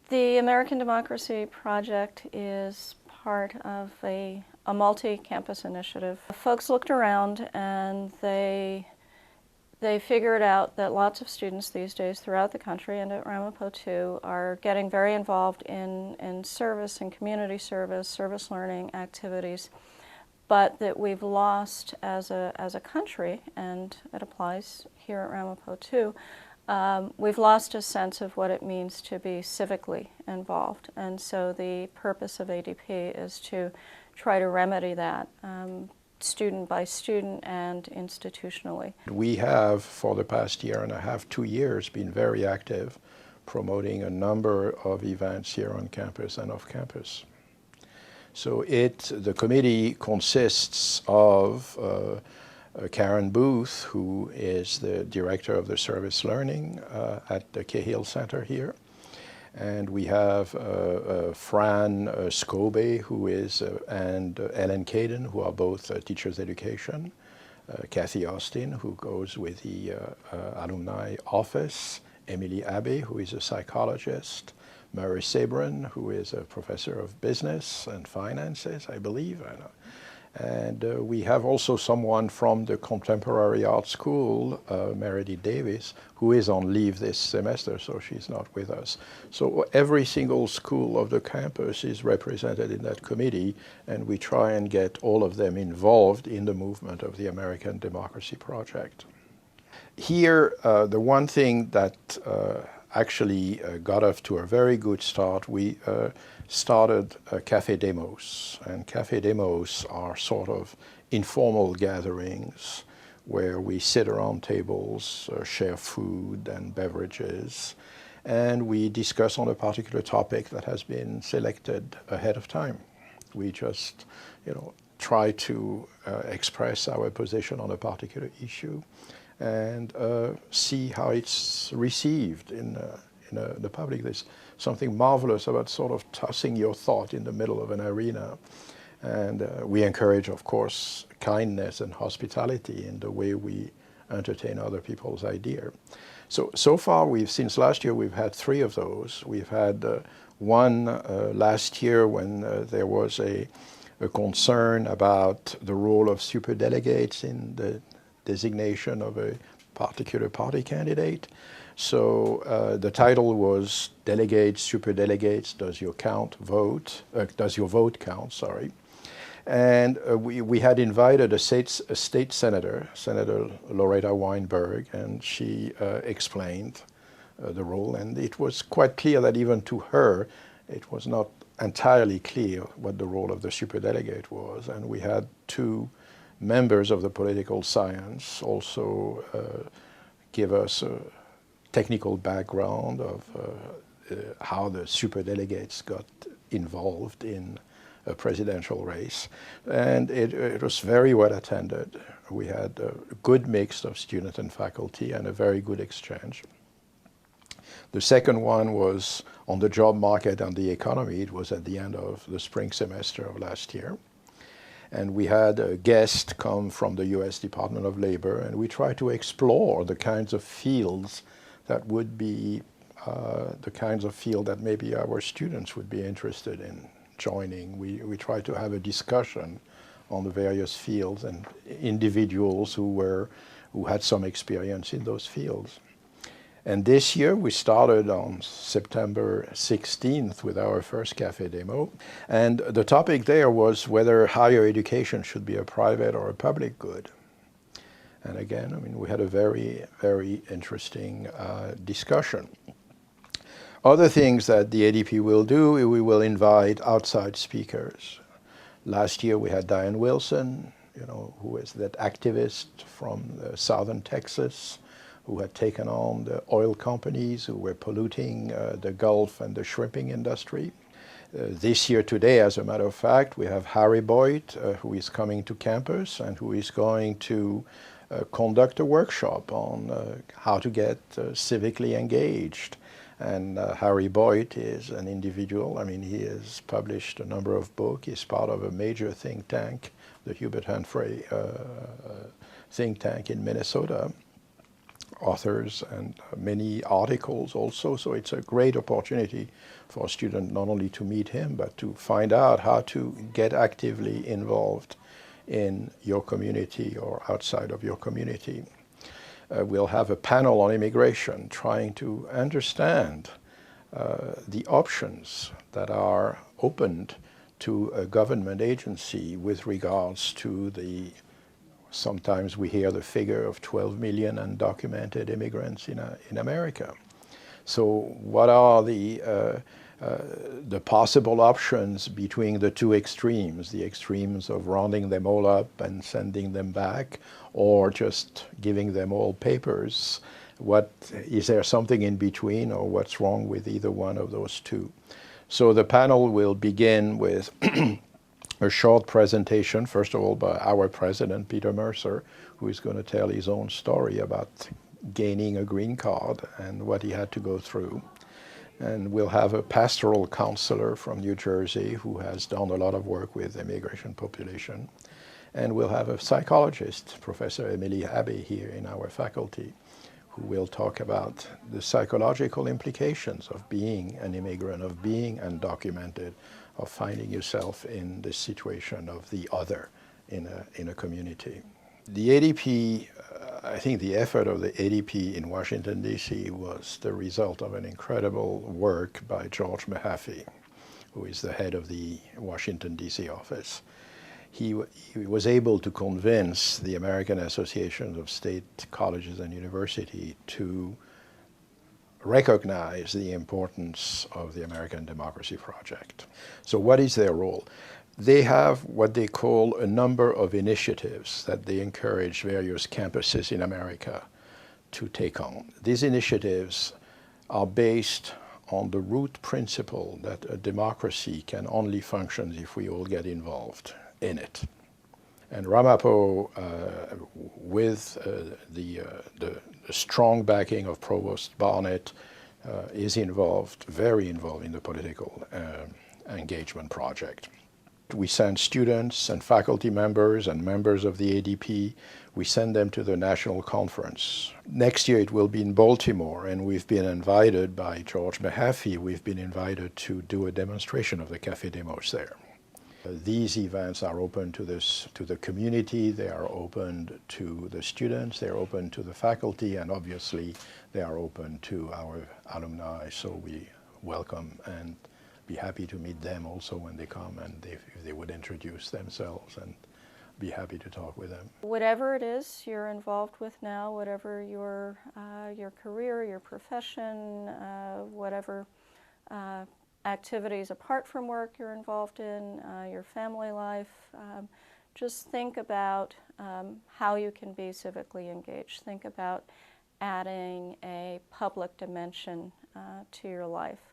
The American Democracy Project is part of a multi-campus initiative. Folks looked around and they figured out that lots of students these days throughout the country and at Ramapo too are getting very involved in service and community service, service learning activities, but that we've lost as a country, and it applies here at Ramapo too, we've lost a sense of what it means to be civically involved. And so the purpose of ADP is to try to remedy that, student by student and institutionally. We have, for the past year and a half, 2 years, been very active promoting a number of events here on campus and off campus. So the committee consists of Karen Booth, who is the director of the service learning at the Cahill Center here. And we have Fran Scobie, who is, and Ellen Caden, who are both teachers education. Kathy Austin, who goes with the alumni office. Emily Abbey, who is a psychologist. Murray Sabrin, who is a professor of business and finances, I believe. And we have also someone from the Contemporary Art School, Meredith Davis, who is on leave this semester, so she's not with us. So every single school of the campus is represented in that committee, and we try and get all of them involved in the movement of the American Democracy Project. Here, the one thing that actually got off to a very good start, we started Café Demos, and Café Demos are sort of informal gatherings where we sit around tables, share food and beverages, and we discuss on a particular topic that has been selected ahead of time. We just, try to express our position on a particular issue and see how it's received in the public. There's something marvelous about sort of tossing your thought in the middle of an arena. And we encourage, of course, kindness and hospitality in the way we entertain other people's idea. So far, since last year, we've had 3 of those. We've had one last year when there was a concern about the role of superdelegates in the designation of a particular party candidate. So the title was Delegates, Superdelegates, Does Your Vote Count, sorry. And we had invited a state senator, Senator Loretta Weinberg, and she explained the role. And it was quite clear that even to her, it was not entirely clear what the role of the superdelegate was. And we had 2 members of the political science also give us a technical background of how the superdelegates got involved in a presidential race. And it was very well attended. We had a good mix of student and faculty and a very good exchange. The second one was on the job market and the economy. It was at the end of the spring semester of last year. And we had a guest come from the US Department of Labor, and we tried to explore the kinds of fields that would be the kinds of field that maybe our students would be interested in joining. We tried to have a discussion on the various fields and individuals who had some experience in those fields. And this year we started on September 16th with our first Café Demo. And the topic there was whether higher education should be a private or a public good. And again, we had a very, very interesting discussion. Other things that the ADP will do, we will invite outside speakers. Last year we had Diane Wilson, who is that activist from southern Texas, who had taken on the oil companies who were polluting the Gulf and the shrimping industry. This year today, as a matter of fact, we have Harry Boyd, who is coming to campus and who is going to conduct a workshop on how to get civically engaged. And Harry Boyd is an individual. He has published a number of books. He's part of a major think tank, the Hubert Humphrey think tank in Minnesota, authors and many articles also. So it's a great opportunity for a student not only to meet him, but to find out how to get actively involved in your community or outside of your community. We'll have a panel on immigration trying to understand the options that are opened to a government agency with regards to the, sometimes we hear the figure of 12 million undocumented immigrants in America. So what are the possible options between the two extremes, the extremes of rounding them all up and sending them back, or just giving them all papers? Is there something in between, or what's wrong with either one of those two? So the panel will begin with a short presentation, first of all by our president, Peter Mercer, who is going to tell his own story about gaining a green card and what he had to go through. And we'll have a pastoral counselor from New Jersey who has done a lot of work with the immigration population. And we'll have a psychologist, Professor Emily Abbey, here in our faculty, who will talk about the psychological implications of being an immigrant, of being undocumented, of finding yourself in the situation of the other in a community. The ADP, I think the effort of the ADP in Washington, D.C. was the result of an incredible work by George Mahaffey, who is the head of the Washington, D.C. office. He was able to convince the American Association of State Colleges and Universities to recognize the importance of the American Democracy Project. So what is their role? They have what they call a number of initiatives that they encourage various campuses in America to take on. These initiatives are based on the root principle that a democracy can only function if we all get involved in it. And Ramapo, with the strong backing of Provost Barnett, is involved, very involved in the political engagement project. We send students and faculty members and members of the ADP, we send them to the national conference. Next year it will be in Baltimore, and we've been invited by George Mahaffey, we've been invited to do a demonstration of the Café Demos there. These events are open to the community, they are open to the students, they're open to the faculty, and obviously they are open to our alumni, so we welcome and be happy to meet them also when they come, and if they would introduce themselves, and be happy to talk with them. Whatever it is you're involved with now, whatever your career, your profession, whatever activities apart from work you're involved in, your family life, just think about how you can be civically engaged. Think about adding a public dimension to your life.